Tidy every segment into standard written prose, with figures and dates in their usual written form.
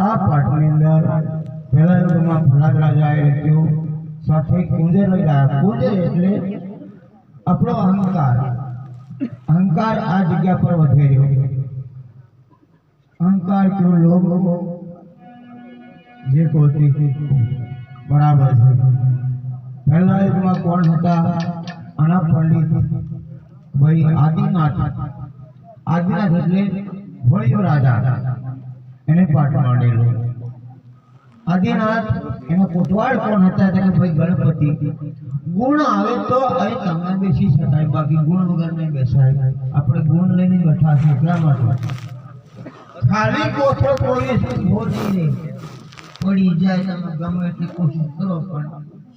આ પાઠની અંદર પહેલા યુગમાં ભરત રાજાએ લખ્યું સાથે કુંજર લગાયા. કુંજર એટલે આપણો અહંકાર. અહંકાર આ જગ્યા પર વધે રહ્યો. અહંકાર क्यों लोग જે કોતી બરાબર છે. પહેલા યુગમાં કોણ હતા? આના પંડિત ભાઈ આદિનાથ. આદિનાથ એટલે ભોળિયો રાજા, એને પાઠ માંડેલો. આદિનાથ એનો કોટવાળ કોણ હતા? તેને ભાઈ ગણપતિ. ગુણ આવે તો અહીં તમે બેસી શકાય, બાકી ગુણ વગર નહીં બેસાય. આપણે ગુણ લઈને બેઠા છે એટલા માટે. ખાલી કોઠો કોઈ પડી જાય, તમે ગમે એટલી કોશિશ કરો પણ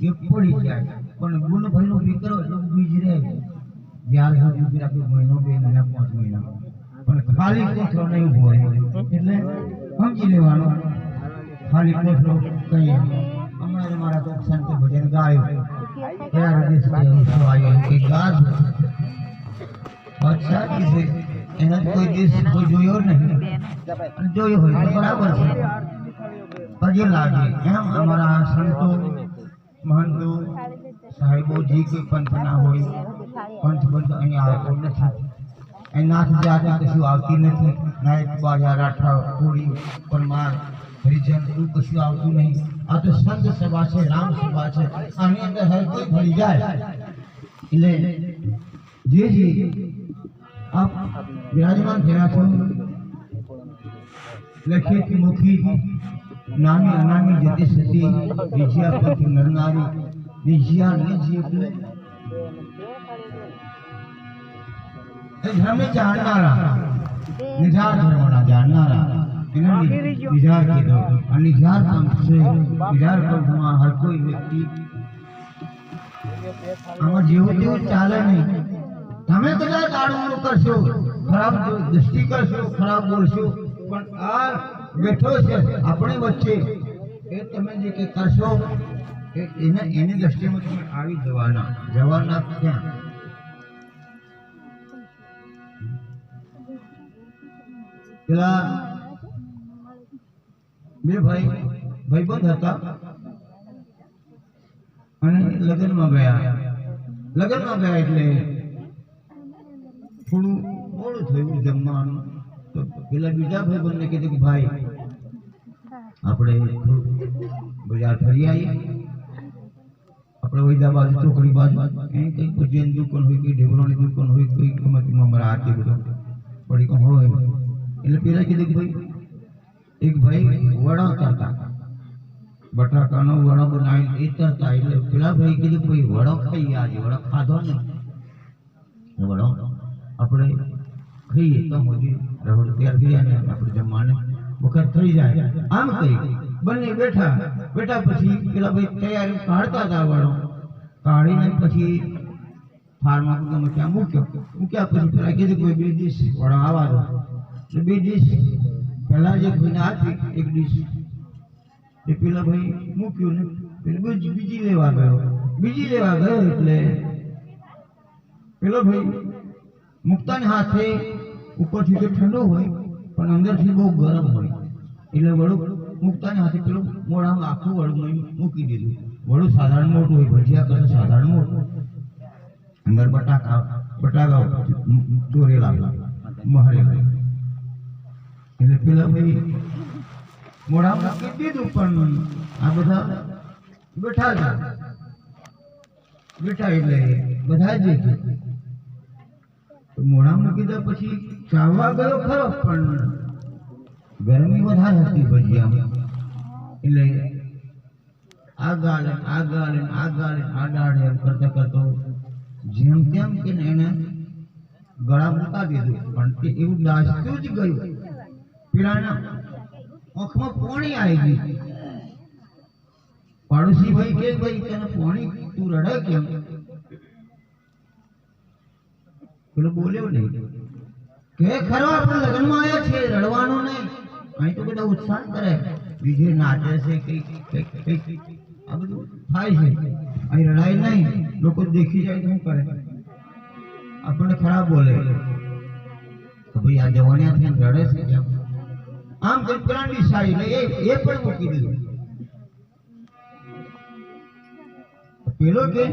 એ પડી જાય. પણ ગુણ ભાઈનો દીકરો એટલે બીજ રહે. જ્યાર સુધી આપણે મહિનો 2 મહિના 5 મહિના પણ ખાલી કોઠો નહીં ઉભો રહે. એટલે સમજી લેવાનું ખાલી કોઠો કહીએ. હમણાં મારા તો સંત ભજન ગાયું ત્યારે આવ્યો કે ગાજ અચ્છા છે એના કોઈ દિવસ કોઈ જોયો નહીં, જોયો હોય તો બરાબર છે. પગે લાગે એમ અમારા સંતો મહંતો સાહેબોજી કોઈ પંથના હોય, પંથ બંધ અહીંયા આવતો નથી. અહીં નાથ જાતે કશું આવતી નથી. નાયક બાજા રાઠા કોળી પરમાર હરિજન એવું કશું આવતું નહીં. આ તો સંત સભા છે, રામ સભા છે. આની અંદર હર કોઈ ભળી જાય. એટલે જે આપ વિરાજમાન થયા છો લખિત મુખી નાની અનામી જતી સતી વિજયા પંથી નરનારી વિજયા નિજી એટલે ધર્મ જાણનારા, નિજાર ધર્મના જાણનારા એના વિચાર કીધો અને વિચાર પંથ છે વિચાર પંથમાં હર કોઈ વ્યક્તિ આમાં જેવું તેવું ચાલે નહીં તમે કદાચ આડું કરશો ખરાબ દૃષ્ટિ કરશો ખરાબ બોલશો પણ આ બેઠો છે આપણી વચ્ચે એ તમે જે કંઈ કરશો એની દ્રષ્ટિમાં તમે આવી જવાના ક્યાં પેલા બે ભાઈબંધ હતા અને લગ્નમાં ગયા એટલે થોડું મોડું થયું જમવાનું તો પેલા બીજા ભાઈબંધને કીધું કે ભાઈ આપણે બજાર ફરી આવીએ આપણે વૈદા બાજુ ચોકડી બાજુ કંઈક ભજીયાની દુકાન હોય કોઈ ઢેબરાની દુકાન હોય કોઈ ગમતમાં મારા આરતી બધો પડી હોય એટલે પેલા કીધું કે ભાઈ એક ભાઈ વડા કરતા બટાકાનો વડો બનાવીને એ તરતા એટલે પેલા ભાઈ કીધું કે ભાઈ વડો ખાઈ આજે વડો ખાધો ને વડો આપણે ખાઈએ તો મોદી રવડ તૈયાર થઈ જાય ને આપણે જમવાને વખત થઈ જાય આમ કહી બંને બેઠા પછી પેલા ભાઈ તૈયારી કાઢતા હતા વડો કાઢીને પછી થાળમાં ગમે ત્યાં મૂક્યા પછી પેલા કીધું કે બે ડીશ વડો આવવા દો તો બે ડીશ પહેલા જે ભાઈને આપી એક ડીશ એ પેલા ભાઈ મૂક્યું ને બીજી લેવા ગયો એટલે પેલો ભાઈ મૂકતાની હાથે ઉપરથી તો ઠંડો હોય પણ અંદરથી બહુ ગરમ હોય એટલે વડું મૂકતાની હાથે પેલું મોઢામાં આખું વડું મૂકી દીધું વડું સાધારણ મોટું હોય ભજીયા કરતા સાધારણ મોટું અંદર બટાકા ચોરેલા મહરેલા એટલે પેલા ભાઈ મોઢામાં મૂકી દીધું પણ આ બધા બેઠા એટલે બધા જ મોઢામાં કીધા પછી ચાવવા ગયો ખરો પણ ગરમી વધારે હતી ભજીયામાં એટલે આ ગાળે આ ડાળે એમ કરતો જેમ તેમ કે એને ગળા મૂકા દીધું પણ તે એવું દાસતું જ ગયું પેલાના આંખમાં પાણી આવી ગયું પાડોશી ભાઈ કે ભાઈ તને પાણી તું રડે કેમ પેલો બોલ્યો નહીં કે ખરો આપણે લગ્નમાં આવ્યા છે રડવાનું નહીં અહીં તો બધા ઉત્સાહ કરે બીજે નાચે છે કઈક આ બધું થાય છે અહીં રડાય નહીં લોકો દેખી જાય તો શું કરે આપણને ખરાબ બોલે તો ભાઈ આ જવાનિયા રડે છે કેમ આમ કઈ પેલા ડિસાઈ એ પણ મૂકી દીધું પેલો કે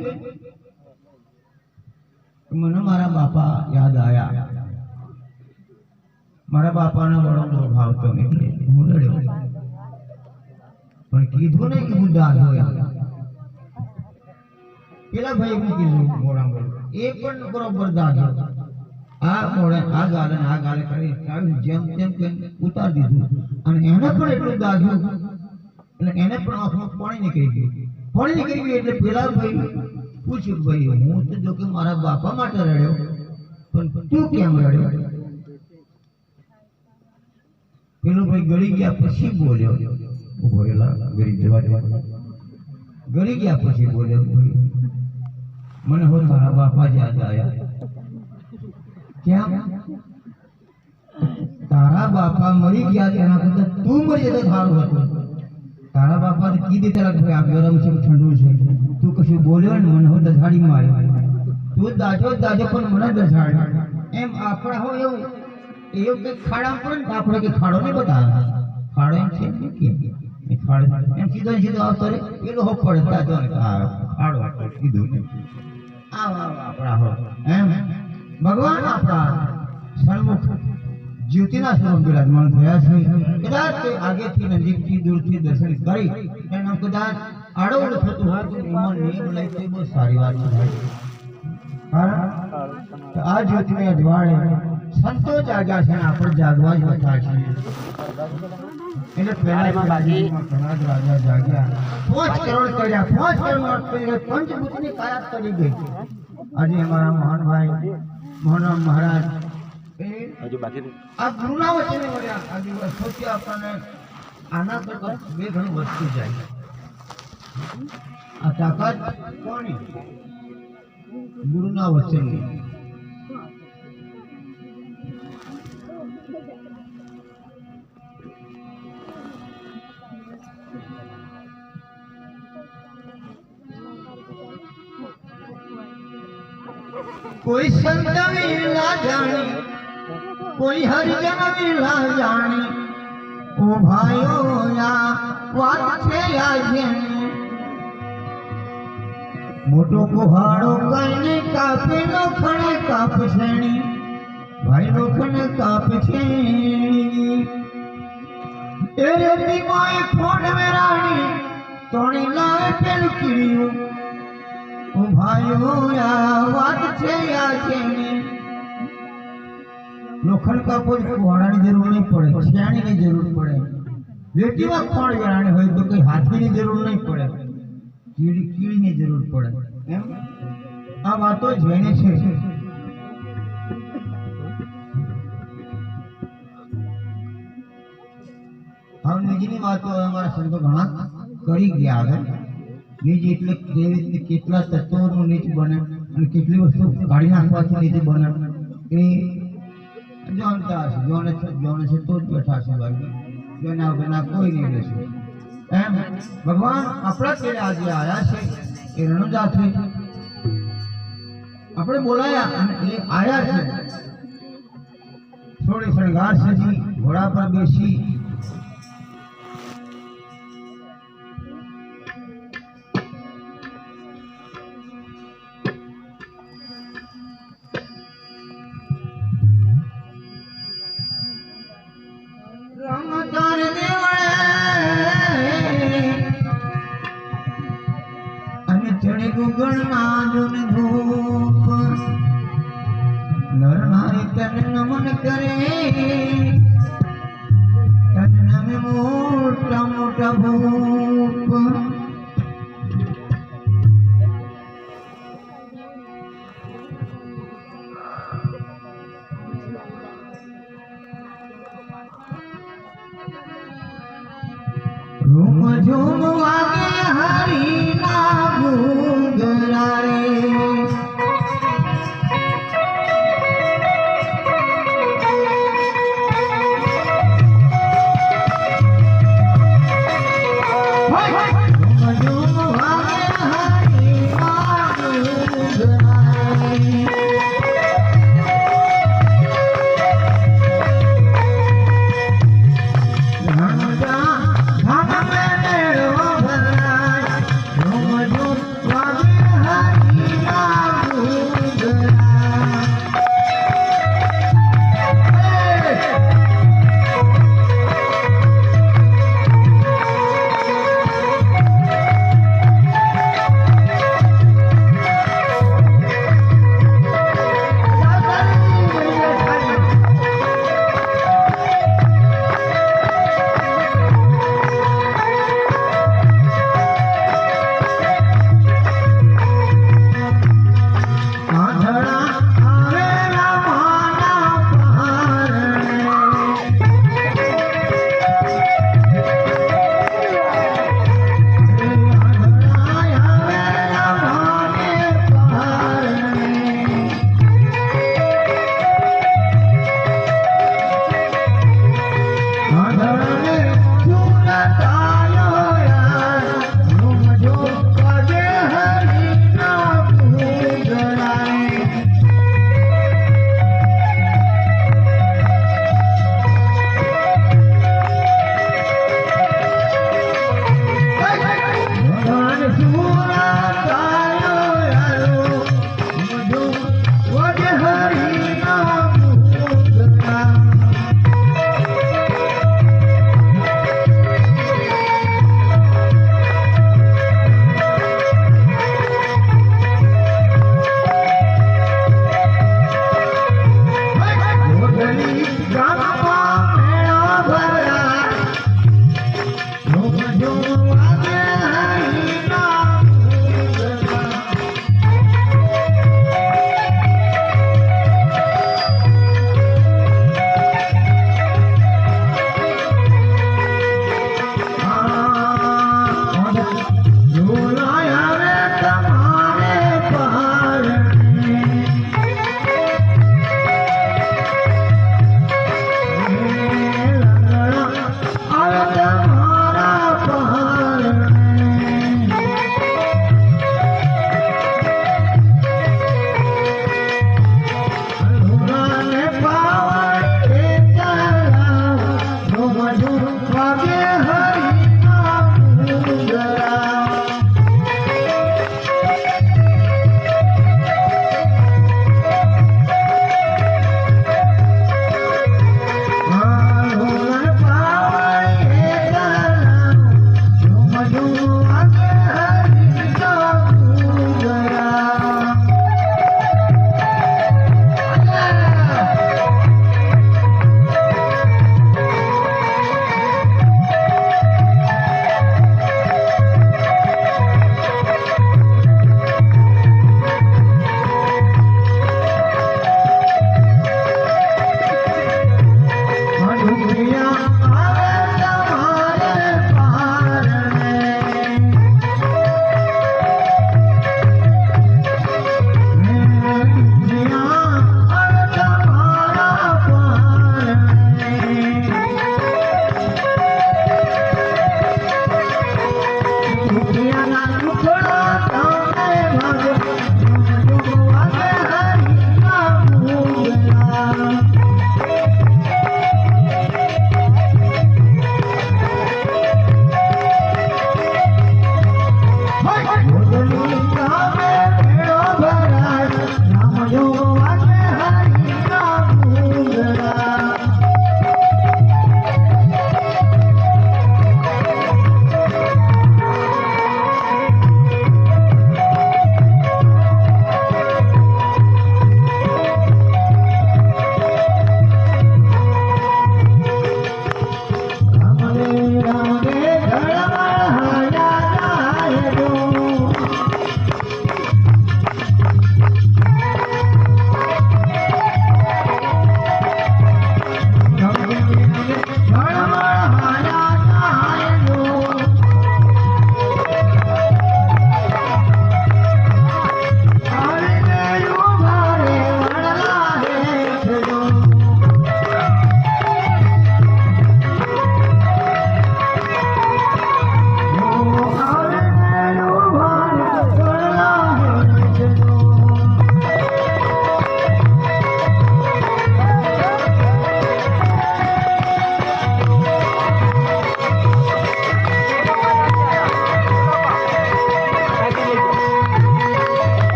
મને મારા બાપા યાદ આવ્યા મારા બાપાનો વડો બહુ ભાવતો એટલે હું રડ્યો પણ કીધું નહીં કે હું દાદો પેલા ભાઈ હું કીધું મોડા એ પણ બરોબર દાદો આ ગાલે કરી જેમ તેમ ઉતારી દીધું અને એને પણ એટલું દાદ્યું એટલે એને પણ આંખમાં પાણી નીકળી ગયું એટલે પેલા ભાઈ પૂછ્યું ભાઈ હું તો જો કે મારા બાપા માટે રડ્યો પણ તું કેમ રડ્યો પેલો ભાઈ ગળી ગયા પછી બોલ્યો ઉભો રહેલા ગળી ગયા પછી બોલ્યો મને હો તારા બાપા યાદ આવ્યા કેમ તારા બાપા મરી ગયા તેના કરતા તું મરી જતો સારું હતું તારા બાપા કીધી તરફ ભાઈ આ ગરમ છે ઠંડુ છે તું કશું બોલ્યો ને મને હું દસાડી માર્યો તું દાજો પણ મને દસાડ્યો એમ આપણા હો એવું કે ખાડા પડે ને આપણે કે ખાડો નહીં બતાવે ખાડો એમ છે કે ખાડો એમ સીધો આવતો રે પેલો હો પડતા તો ખાડો કીધું આપણા હો એમ ભગવાન આપણા સન્મુખ જ્યોતિના સ્વરૂપ બિરાજમાન થયા છે કદાચ તે આગેથી નજીકથી દૂરથી દર્શન કરી એના કદાચ આડોડ થતું હોય તો એમાં નિયમ લઈ તે બહુ સારી વાત છે કારણ આ જ્યોતિને અજવાળે સંતો જાગ્યા છે આપણે જાગવા જ બેઠા છીએ એટલે પહેલા ઘણા જ રાજા જાગ્યા 5 કરોડ કર્યા 5 કરોડ પંચભૂતની કાયા કરી ગઈ આજે અમારા મહાન ભાઈ મોહનરામ મહારાજ એ હજુ બાકી આ ગુરુના વચને મળ્યા આ વર્ષોથી આપણને આના કરતા બે ઘણી વસ્તુ જાય આ તાકાત કોની ગુરુના વચનની कोई संत मिला जानी कोई हरिजन मिला जानी ओ भाइयो या વાત છે યાજની મોટો કુહાડો કઈને કાપે લોખણે કાપશેણી ભાઈ લોખણે કાપશેણી એ રેતી મોય ફોડ મેરાણી તોણી લાવે પેલું કીડિયું ओ भाइयों या વાત છે યાજની લોખંડ કાપો ઘોડાની જરૂર નહીં પડે છાણીની જરૂર પડે વેટીમાં કોણ વેરાણી હોય તો કોઈ હાથીની જરૂર નહીં પડે કીડીની જરૂર પડે એમ આ વાતો જેને છે હવે બીજીની વાતો અમારા સંતો ઘણા કરી ગયા આગળ નીચ એટલે કેવી કેટલા તત્વોનું નીચ બને અને કેટલી વસ્તુ કાઢી નાખવાથી નીચ બને એ જાણતા હશે જોને છે તો જ બેઠા છે ભાઈ જેના વિના કોઈ નહીં રહેશે એમ ભગવાન આપણા તે આજે આવ્યા છે એ રણુજાથી આપણે બોલાયા અને એ આવ્યા છે થોડી શણગાર સજી ઘોડા પર બેસી नमन करे तन में मोटा मोटा भूप रूम झूम वागे हरी ना घूंघरा रे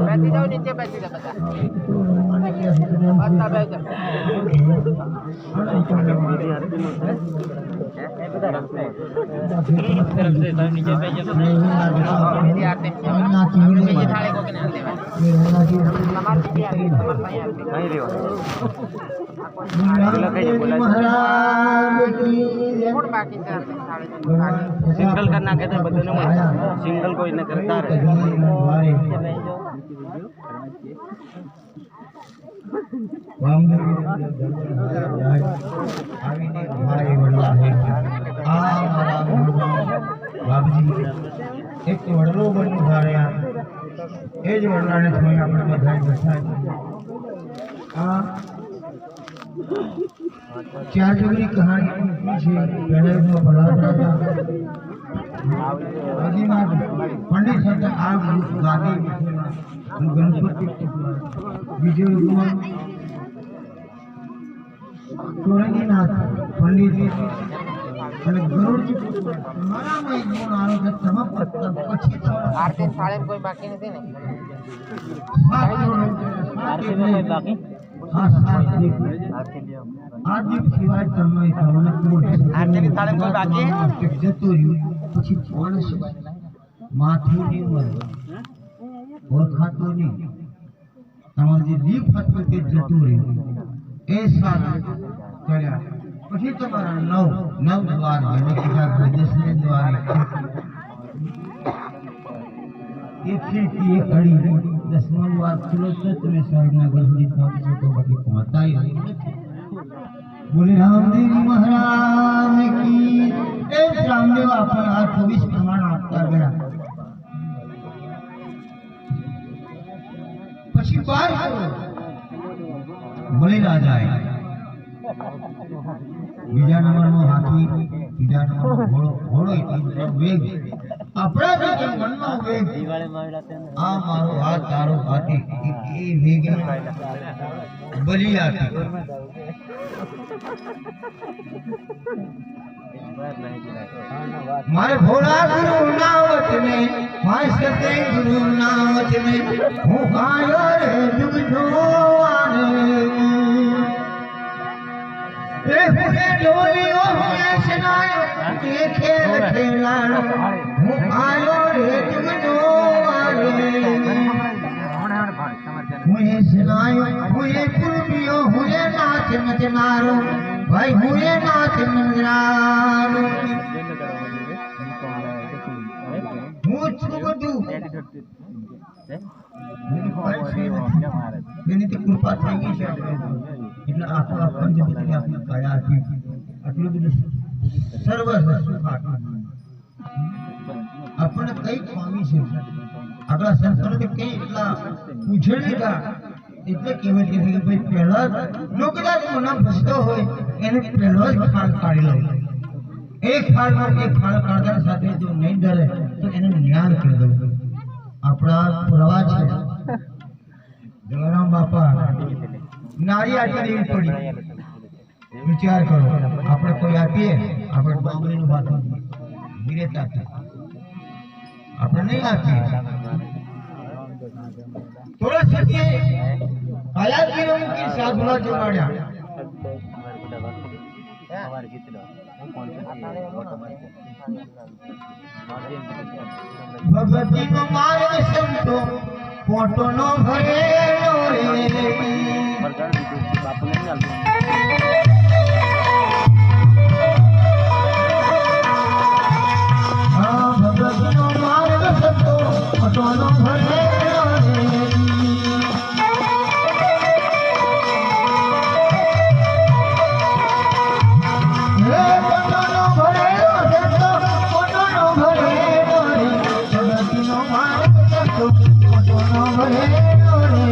बैठी जाओ नीचे बैठी जाओ बता बैठ સિંગલ કર નાખે તો બધાને મળે સિંગલ કોઈ ન કરતા રહે એક વડલો બન્યું ધાર્યા એ જ વડલાને જોઈ આપણે બધા બેઠા આ ચાર જગની કહાની છે પહેલા ભલા રાજા આદિનાથ પંડિત સાથે આ ગાદી ગણપતિ બીજો યુગમાં ચોરંગીનાથ પંડિત અને ગરુડજી મારામાં એક ગુણ આવ્યો કે તમે પછી आरती साड़े में कोई बाकी नहीं थी ना આદિપ સિવાય તમે તમને કોણ આરતી સાડે કોઈ બાકી જતું રહ્યું પછી કોણ છે માથું નહીં મળે ઓળખાતું નહીં તમારું જે દીપ હતું તે જતું રહ્યું એ સારા કર્યા પછી તમારા નવ દ્વાર જેને કીધા દસને દ્વારે એક ખીડકી એક અડી દસમા દ્વાર ખુલ્લો તો તમે સાહેબના ઘર સુધી પહોંચી શકો બાકી પહોંચતા નથી બોલે રામદેવ મહારાજ કી એ રામદેવ આપણે આ 24 પ્રમાણ આપતા ગયા પછી બાર બોલે રાજાએ બીજા નંબરનો હાથી બીજા નંબરનો ઘોડો એટલો વેગ આપણા જે મનનો વેગ આ મારો હાથ તારો હાથી એ વેગ બલી હાથી मारे भोला गुरु नावत में मारे सते गुरु नावत में हूँ आयो रे जुग जोआने ए हुए डोलियो हुए सनायो ये खेल खेलानो हूँ आयो रे जुग जोआने हुए सनायो हुए पुरबियो हुए नाच नचनारो भाई हुए नाच नचनारो એની કૃપા થઈ ગઈ છે એટલે આખો પંચભૂતની આપણી કાયા હતી આટલું બધું સર્વ સુખ આપણને કઈ ખામી છે આપણા સંસ્કૃતિ કઈ એટલા ઉછળી ગયા એટલે કહેવાય કે ભાઈ પહેલા જો કદાચ મના ફસતો હોય એને પહેલો જ ખાલ કાઢી લો એક ખાળ કાઢતા સાથે જો નહીં ડરે તો એને જ્ઞાન કરી દઉં આપણા પ્રવાહ છે જલારામ બાપા નારી આટલી દેવી પડી વિચાર કરો આપણે કોઈ આપીએ આપણે બાબરીનું વાત વિરેતા આપણે નહીં આપીએ થોડા સત્ય કાયાગીરો મૂકી સાધુના જોડાડ્યા ભગવતી નો માર્ગ સંતો પોટો નો ભરેલો રે ભગવતી નો માર્ગ સંતો પોટો નો ભરેલો રે પોટો નો ભરેલો સંતો પોટો નો ભરેલો રે ભગવતી નો માર્ગ સંતો પોટો નો ભરેલો રે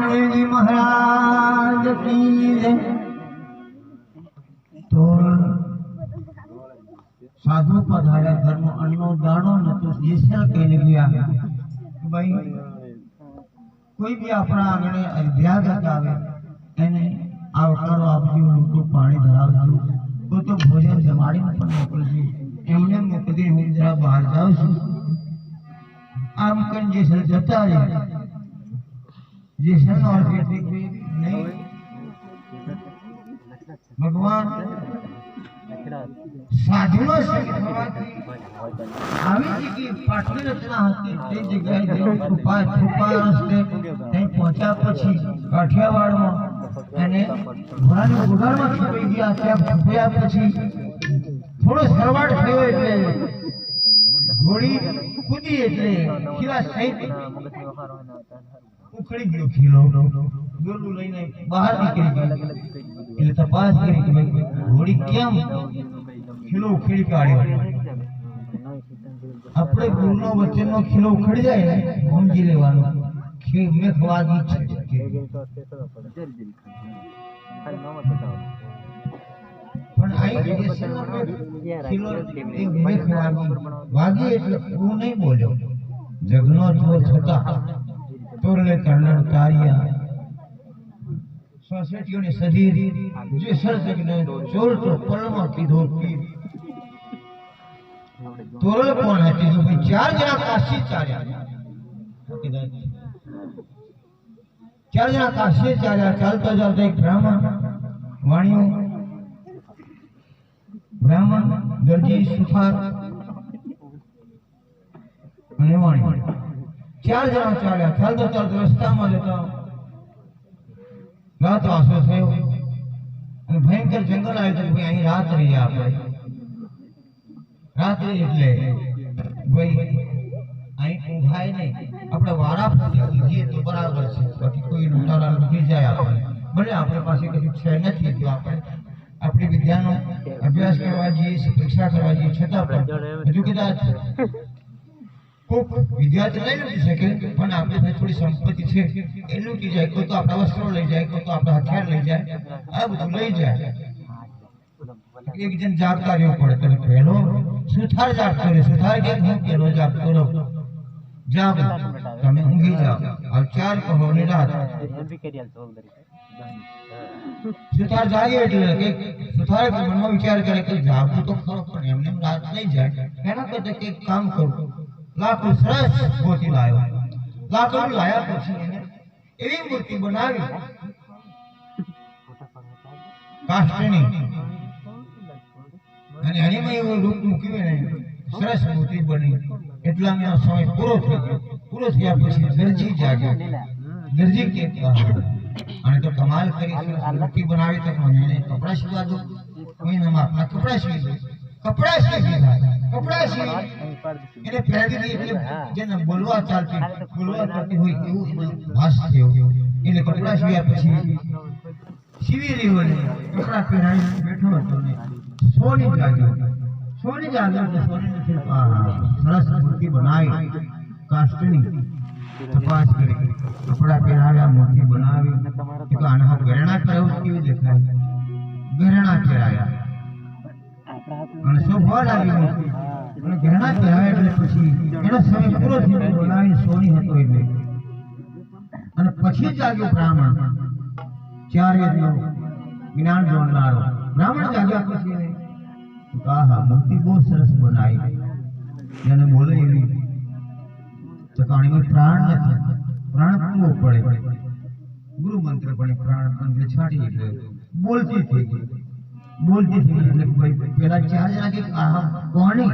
રામદેવજી મહારાજ કી જય। તો સાધુ પધાર્યા, ઘરનો અન્નો દાણો નતો, જેસલ કહીને ગયા ભાઈ કોઈ બી આપણા આંગણે અભ્યાગત આવે એને આવકારો આપજો, મોટું પાણી ધરાવજો, કોઈ તો ભોજન જમાડીને પણ મોકલજો, એમને મોકલી હું જરા બહાર જાઉં છું। આમ કરીને જેસલ જતા રહ્યા। જેસલનો અર્થ એટલે કે નહીં ભગવાન સાધુનો સંગ થવાથી આવી જગ્યાએ પાટલી રચના હતી તે જગ્યાએ જેવું કૃપા રસ્તે ત્યાં પહોંચ્યા પછી કાઠિયાવાડમાં અને ઘોડાની ગુડારમાં છુપાઈ ગયા। ત્યાં છુપાયા પછી થોડો સરવાટ થયો એટલે ઘોડી કૂદી એટલે ખીલા સહિત ઉખડી ગયો ખીલો, ગોલું લઈને બહાર નીકળી ગયો। એટલે તપાસ કરી કે ભાઈ ઘોડી કેમ ખીલો ઉખડી કાઢ્યો। આપણે ગુરુનો વચનનો ખીલો ઉખડી જાય ને સમજી લેવાનું કે મેઘવાદી છે। પણ અહીં ખીલો વાગી એટલે હું નહીં બોલ્યો, જગનો ચોર છતાં તોરલે કરનાર તારિયા સોસાયટીઓને સધીર જે સર્જકને ચોર તો પલમાં કીધો તોરલ કોણ હતી તો ભાઈ 4 જણા કાશી ચાલ્યા। 4 જણા કાશી ચાલ્યા। ચાલતા ચાલતા એક બ્રાહ્મણ દરજી સુથાર અને વાણિયો 4 જણા ચાલ્યા। ચાલતા ચાલતા રસ્તામાં જતા રાત વાસો થયો અને ભયંકર જંગલ આવ્યું તો ભાઈ અહીં રાત રહી આપણે। રાત્રે એટલે ભાઈ અહીં ઊંઘાય નહીં, આપણે વારા ફરીએ તો બરાબર છે, બાકી કોઈ લૂંટારા લૂંટી જાય આપણે, ભલે આપણી પાસે કશું છે નથી તો આપણે આપણી વિદ્યાનો અભ્યાસ કરવા જઈએ, પરીક્ષા કરવા જઈએ, છતાં પણ હજુ કદાચ કોક વિદ્યાર્થી લઈ લૂંટી શકે પણ આપણી પાસે થોડી સંપત્તિ છે એ લૂંટી જાય, કોઈ તો આપણા વસ્ત્રો લઈ જાય, કોઈ તો આપણા હથિયાર લઈ જાય, આ બધું લઈ જાય। એક જણ જાગતા રહેવું પડે, તો પહેલો સુથાર જાગતો રહે। સુથાર કે હું પહેલો જાગતો રહું, જાગ તમે ઊંઘી જાઓ, હવે 4 કહો ને રાત। સુથાર જાગે એટલે કે સુથાર મનમાં વિચાર કરે કે જાગવું તો ખરો પણ એમને રાત નહીં જાય, એના કરતા કંઈક કામ કરું। લાકડું સરસ ગોતી લાવ્યો, લાકડું લાયા પછી એને એવી મૂર્તિ બનાવી કાષ્ટની, અને એણીમાં એવું રૂપ મૂક્યું ને સરસ મૂર્તિ બની। એટલામાં સમય પૂરો થઈ ગયો। પૂરો થયા પછી દરજી જાગ્યો। દરજી કે અને તો કમાલ કરી, મૂર્તિ બનાવી તો મને કપડા સીવા દો, કોઈને આપણા કપડા સીવી દો, કપડા સીવી દીધા। કપડા સીવી એને પહેરી દીધી એટલે જેને બોલવા ચાલતી હોય એવું એનો ભાસ થયો। એટલે કપડા સીવ્યા પછી સીવી રહ્યો ને કપડા પહેરાવી બેઠો હતો ને સોની જાગ્યો તો સોની સરસ મૂર્તિ બનાવી કાષ્ટની। તપાસ કરી, કપડા પહેરાવ્યા, મૂર્તિ બનાવી, તો આના ગહેણા કરાવું કેવી દેખાય, ગહેણા પહેરાવ્યા અને શોભા લાગી મૂર્તિ અને ગહેણા પહેરાવ્યા એટલે પછી એનો સમય પૂરો થઈ ગયો, બનાવી સોની હતો એટલે। અને પછી જાગ્યો બ્રાહ્મણ, 4 વેદનો જ્ઞાન જોડનારો બ્રાહ્મણ જાગ્યા પછી મૂર્તિ બહુ સરસ બનાવી, જેને બોલે એવી તો કાણીમાં પ્રાણ નથી, પ્રાણ પૂરો પડે, ગુરુ મંત્ર પડે, પ્રાણ અંદર છાડી એટલે બોલતી થઈ ગઈ એટલે ભાઈ પેલા 4 જણા કે કોની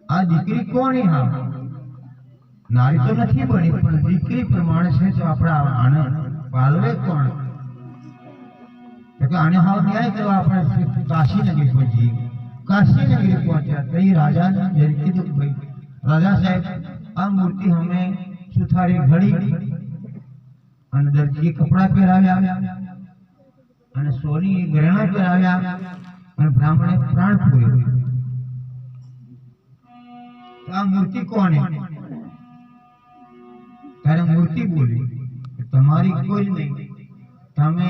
આ દીકરી કોની? હા નારી તો નથી બની પણ દીકરી પ્રમાણે છે તો આપણે આને પાલવે કોણ? કે આને હાવ ન્યાય કરવા આપણે કાશી નગરી પહોંચ્યા। તો એ રાજાને કીધું ભાઈ રાજા સાહેબ આ મૂર્તિ અમે સુથારી ઘડી અને દરજીએ કપડા પહેરાવ્યા અને સોની ગહેણા પહેરાવ્યા અને બ્રાહ્મણે પ્રાણ પૂર્યો। આ મૂર્તિ કોને? ત્યારે મૂર્તિ બોલી તમારી કોઈ નહીં. તમે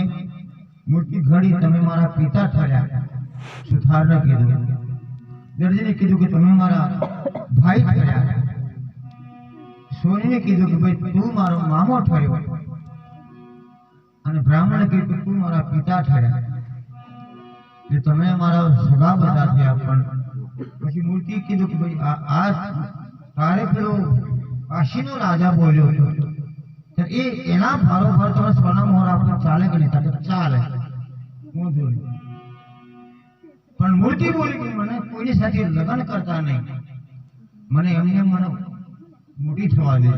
મૂર્તિ ઘડી, તમે મારા પિતા ઠર્યા. સુથારને કીધું, દરજીને કીધું કે તમે મારા ભાઈ ઠર્યા. સોનીને કીધું કે ભાઈ તું મારો મામો ઠર્યો. અને બ્રાહ્મણે કીધું કે તું મારા પિતા ઠર્યા. કે તમે મારા સગા બધા થયા. પણ પછી મૂર્તિ કીધું કે ભાઈ આ તારે પેલો કાશીનો રાજા બોલ્યો તો એના ભારોભાર તમે સોના મોહર આપણે ચાલે કે નહીં? ચાલે, હું જોયું. પણ મૂર્તિ બોલી કે મને કોઈની સાથે લગ્ન કરતા નહીં, મને એમને મને મોટી થવા દે.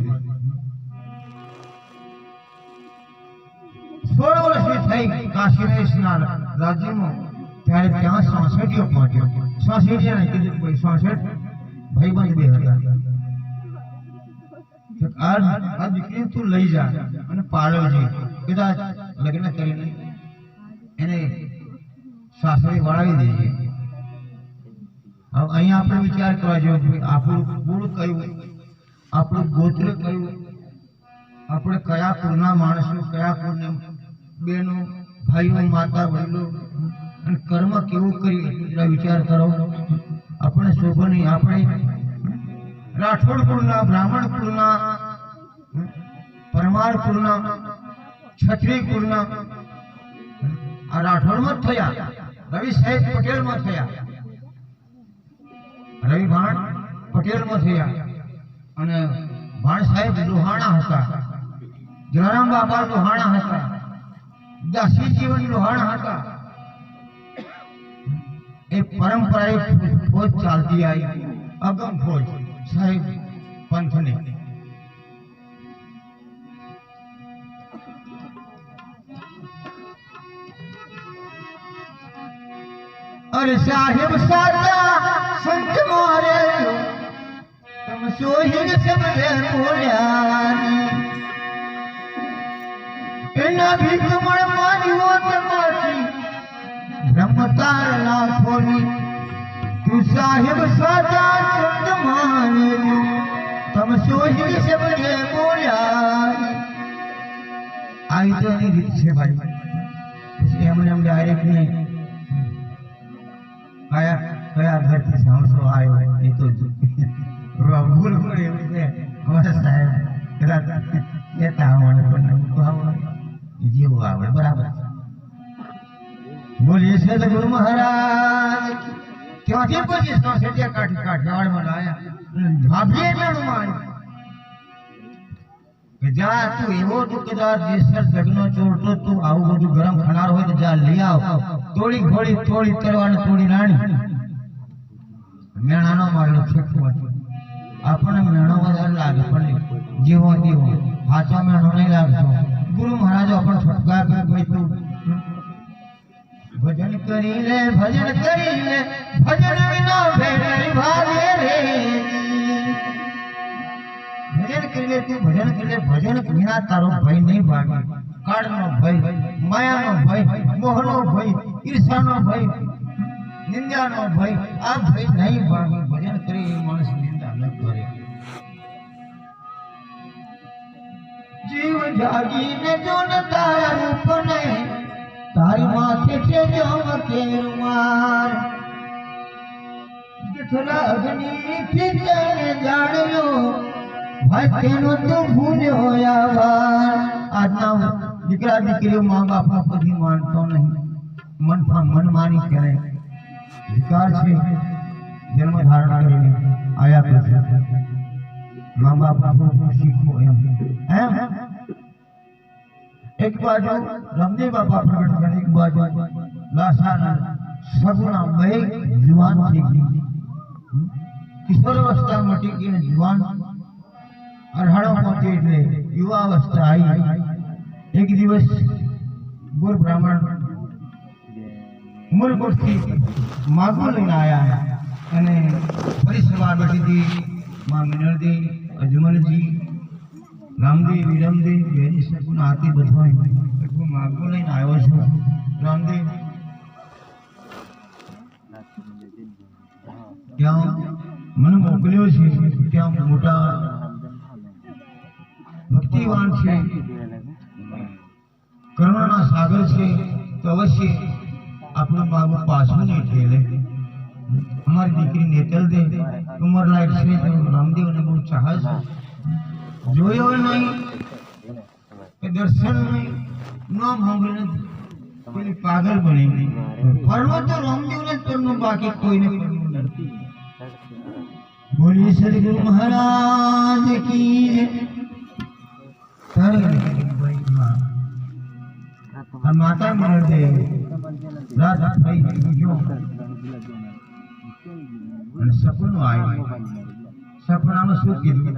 16 વર્ષની થઈ કાશીના રાજ્યમાં, ત્યારે ત્યાં 66 પહોંચ્યો. 66 ને કીધું કે ભાઈ 66 ભાઈબંધ બે હતા. આ દીકરી તું લઈ જા અને પાડવજે. કદાચ લગ્ન કરીને એને સાસરે વળાવી દેજે. હવે અહીંયા આપણે વિચાર કરવા જેવો કે આપણું કુળ કયું, આપણું ગોત્ર કયું, આપણે કયા કુળના માણસો, કયા કુળને બેનો, ભાઈઓ, માતા, વડીલો, અને કર્મ કેવું કરીએ એટલા વિચાર કરો. આપણે શોભો નહીં. આપણે રાઠોડ કુળના, બ્રાહ્મણ કુળના, પરમાર કુળના, છત્રી કુળના, આ રાઠોડમાં જ થયા. રવિ સાહેબ પટેલમાં થયા, રવિ ભાણ પટેલમાં થયા. અને ભાણ સાહેબ લોહાણા હતા, જલારામ બાબા લોહાણા હતા, દાસી જીવન લોહાણા હતા. એ પરંપરા ફોજ ચાલતી આવી, અગમ ફોજ સાહેબ પંથને. અરે સાહેબ સાચા સંત મારે તમ સોહિન સમજે બોલ્યા. એના ભીખ મળ માન્યો તમારી બ્રહ્મતાર લાખોની. તું સાહેબ સાચા સંત મારે તમ સોહિન સમજે બોલ્યા. આવી તો એની રીત છે ભાઈ. પછી એમને એમ ડાયરેક્ટ નહીં કયા ઘરથી સાંભળો આવ્યો એ તો ભૂલ પડે એવું છે. અમારા સાહેબ કદાચ કહેતા આવડે પણ જેવું આવડે બરાબર. બોલીએ છે તો ગુરુ મહારાજ ત્યાંથી પછી કાઠિયાવાડમાં આવ્યા. ભાભીએ મેળું આવ્યું કે જા તું એવો તું કદાચ દેશર જગનો ચોરતો તું આવું બધું ગરમ ખણાર હોય તો જા લઈ આવ. તોડી ઘોડી તોડી તરવાને તોડી રાણી. મેણાનો મારેલો છઠ્ઠો આપણને મેણો વધારે લાગે પણ જેવો તેવો સાચો મેણો નહીં લાગતો. ગુરુ મહારાજો આપણને છટકા ભાઈ તું ભજન કરી લે, ભજન કરી લે, ભજન વિના ભેટ ભાગે રે. ભજન કરી લે તું, ભજન કરી લે, ભજન વિના તારો ભય નહીં ભાગે. કાળનો ભય, માયાનો ભય, મોહનો ભય, ઈર્ષાનો ભય, નિંદાનો ભય, આ ભય નહીં ભાગે. ભજન કરી એ માણસ નિંદા ન કરે. જીવ જાગીને જો ન તારા રૂપને તારી માથે છે ચમકે રૂમાલ. જઠરા અગ્નિથી તેને જાણ્યો ભાઈ તેનો તો ભૂલ્યો આભાર. આજના દીકરા દીકરીઓ મા બાપા પછી માનતો નહીં, મન માની કરે. વિકાર છે જન્મ ધારણ કરીને આયા પછી મા બાપા શીખવો એમ. એક બાજુ રામદેવ બાપા પ્રગટ કરે, એક બાજુ લાસાના સગુણા બે જુવાન થઈ ગઈ. કિશોર અવસ્થા મટી ગઈ, જુવાન અરહાડો પહોંચી એટલે યુવા અવસ્થા આવી. એક દિવસ ગુરુ બ્રાહ્મણ ઉમરકોટથી માગો લઈને આવ્યા અને ફરી સવાર બેઠી માં મિનળદી, અજમલજી, રામદેવ, વિરમદેવ બેની સગુણ હાથી બધો હું માગો લઈને આવ્યો છું. રામદેવ ત્યાં મને મોકલ્યો છે, ત્યાં મોટા ભક્તિવાન છે કરુણા સાગર છે તો અવશ્ય આપણું બાબુ પાછું નહીં ઠેલે. અમારી દીકરી નેતલ દે ઉંમર લાયક છે તો રામદેવને બહુ ચાહે છે. જોયો નહીં કે દર્શન નહીં ન સાંભળે પેલી પાગલ બની નહીં. પરણો તો રામદેવને જ પરણો, બાકી કોઈને પરણવું નથી. બોલીએ સદગુરુ મહારાજ કી જય. આ માતા મળ દે રાત થઈ ગયો અને સપનું આવ્યું. સપનામાં શું કીધું?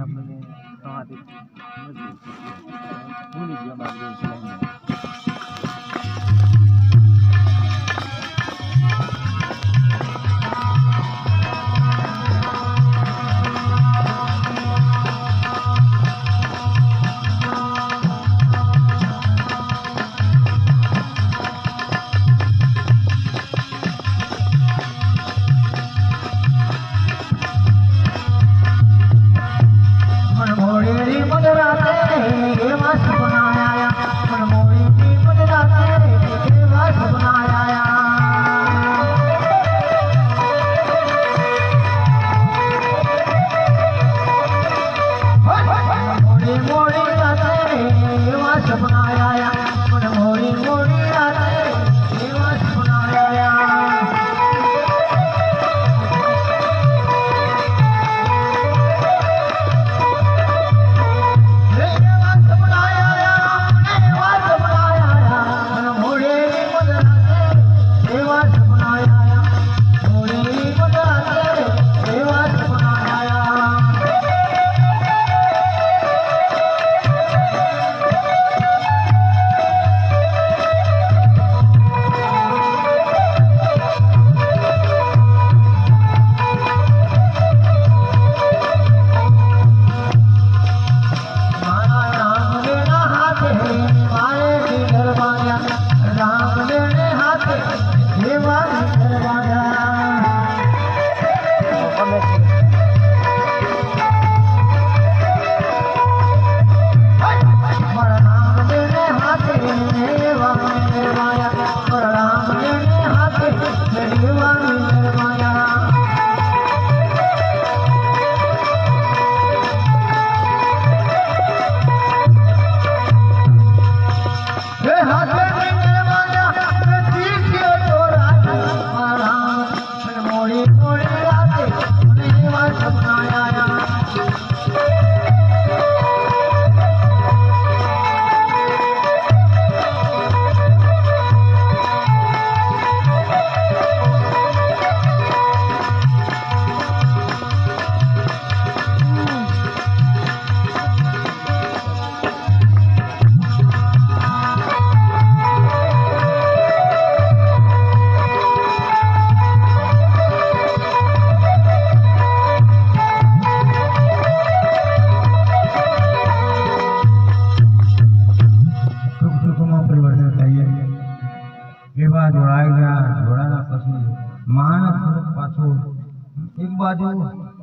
એક બાજુ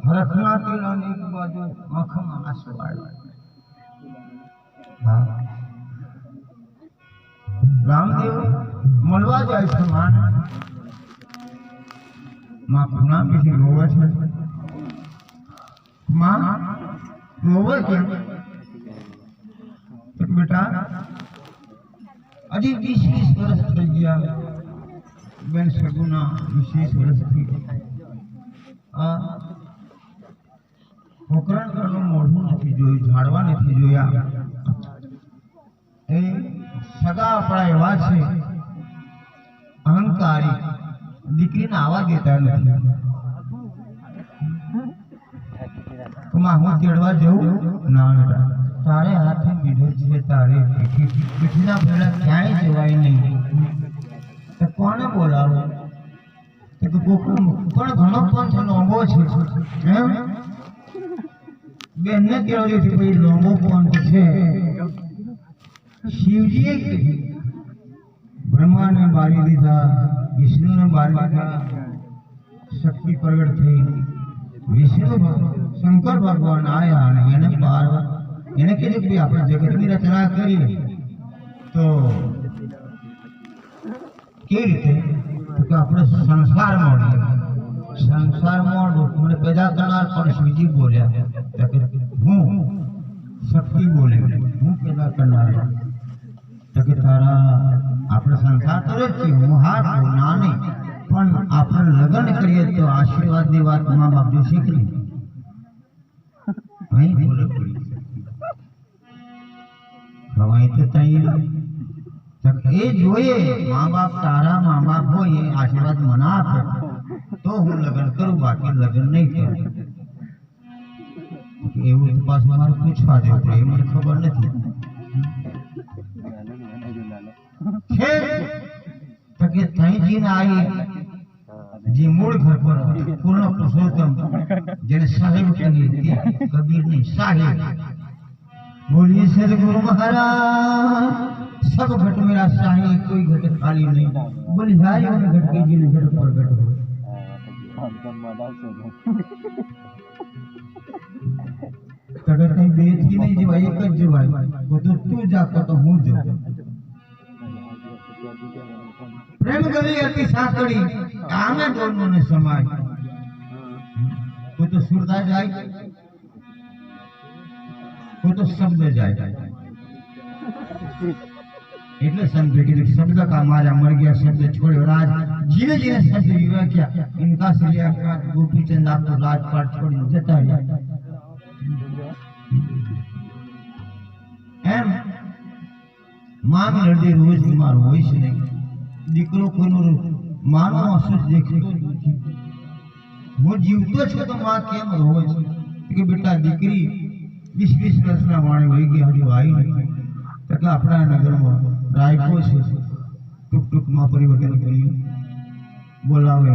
હરખના તેલ અને એક બાજુ આંખમાં આંસુ આવ્યા. રામદેવ મળવા જાય છે માં પૂના પછી રોવે છે. માં રોવે કેમ? બેટા હજી 20 વર્ષ થઈ ગયા. બેન સગુના 20 વર્ષથી પોકરણ કરનું મોઢું નથી જોયું, ઝાડવા નથી જોયા. એ સગા આપણા એવા છે અહંકારી, દીકરીને આવા દેતા નથી. હું તેડવા જવું ના બેટા, તારે હાથે મીઠો છે, તારે પીઠીના ભેળા ક્યાંય જવાય નહીં. તો કોને બોલાવો? પણ ઘણો પંથ લોંગો છે. બેનને કહેવાય છે ભાઈ લોંગો પંથ છે. શિવજીએ કીધું, બ્રહ્માને બારી દીધા, વિષ્ણુને બારી દીધા, શક્તિ પ્રગટ થઈ. વિષ્ણુ શંકર ભગવાન આયા અને એને એને કીધું કે આપણે જગતની રચના કરીએ તો કેવી રીતે? તો કે આપણે સંસારમાં મને પેદા કરનાર પરશુજી બોલ્યા તો કે હું શક્તિ બોલે હું પેદા કરનાર તો કે તારા આપણે સંસાર તો જ છે હું હાથ ના નહીં પણ આપણે લગ્ન કરીએ તો આશીર્વાદની વાત મા બાપ જો શીખી અહીં બોલે પડી હવે તો તઈ એ જોઈએ મા બાપ તારા મા બાપ હોય એ આશીર્વાદ મને આપે તો હું લગ્ન કરું બાકી લગ્ન નહીં કરું એવું તો પાછું મારે પૂછવા જેવું પડે એ મને ખબર નથી છે તો કે તઈજીને આવી જે મૂળ ઘર પર પૂર્ણ પુરુષોત્તમ જેને સાહેબ કહીએ કબીરની સાહેબ बोलिए सदगुरु महाराज सब घट मेरा शाही कोई घट खाली नहीं बोली हाय और घट के जिन घट पर घट हो तगत नहीं बेची नहीं जीवाई एक ज जीवाई वो तो तू जाता तो हूं जो प्रेम गली अति साकड़ी आमे दोनों ने समाज वो तो सुरदा जाए वो तो शब्द जाए એટલે संभेटी शब्द का मारा मर गया शब्द छोड़े राज जीने जीने शब्द विवाह किया इनका सिलिया का गोपी चंद आप तो राजपाट छोड़ जता है एम मां लड़े रोज बीमार होई છે નહીં દીકરો કોઈનો માનો અસુસ દેખતો નથી હું જીવતો છું તો માં કેમ રોવે છે કે બેટા દીકરી 20 વર્ષના વાણે વહી ગઈ હજુ આવી નથી તો કે આપણા નગરમાં રાયકો છે ટૂંકમાં પરિવર્તન કર્યું બોલાવે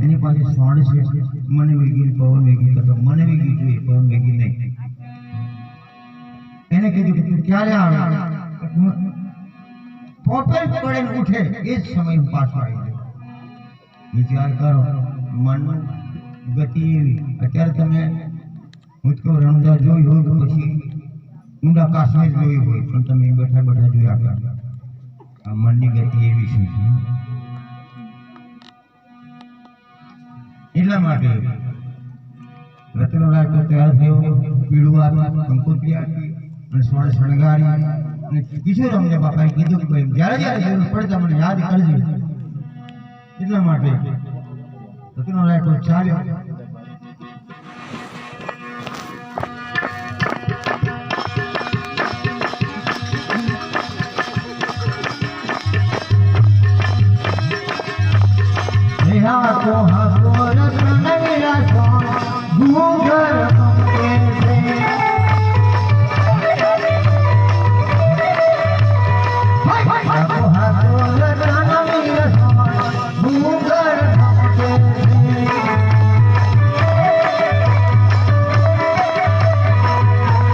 એની પાસે સોણ છે મને વેગી પવન વેગી તો મને વેગી જોઈએ પવન વેગી નહીં એને કીધું કે તું ક્યારે આવે પોપેલ પડે ઉઠે એ જ સમય પાછો આવી જાય વિચાર કરો મનનું ગતિ એવી અત્યારે તમે मुझको रमजा જોઈ હોય પછી ઊંડા કાશ્મીર જોઈ હોય પણ તમે બેઠા બેઠા જોયા કરો આ મનની ગતિ એવી છે એટલા માટે રત્નલાલ તો તૈયાર થયો પીળું આપી કંકોત્રી આપી અને સ્વર્ણ શણગારી અને બીજું રમને બાપાએ કીધું કે ભાઈ જ્યારે જ્યારે જરૂર પડે મને યાદ કરજો એટલા માટે રત્નલાલ તો ચાલ્યો हाथों हाथों रत्न मेरा सोन घूंघर हमके से हाथों हाथों रत्न मेरा सोन घूंघर हमके से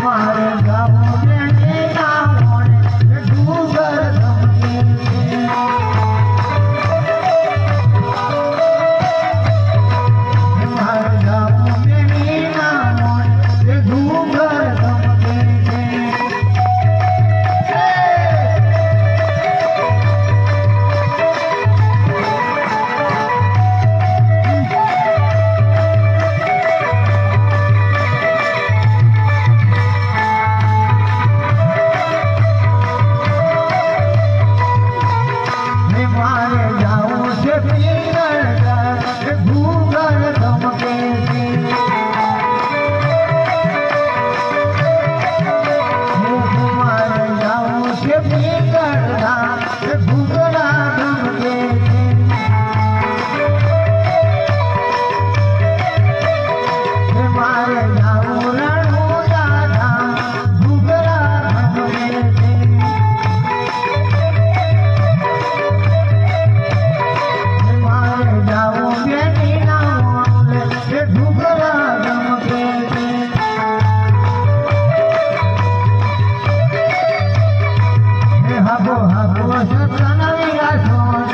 मारे गाँव में नेता मोने घूंघर हमके से हाथों हाथों सतना मेरा सोन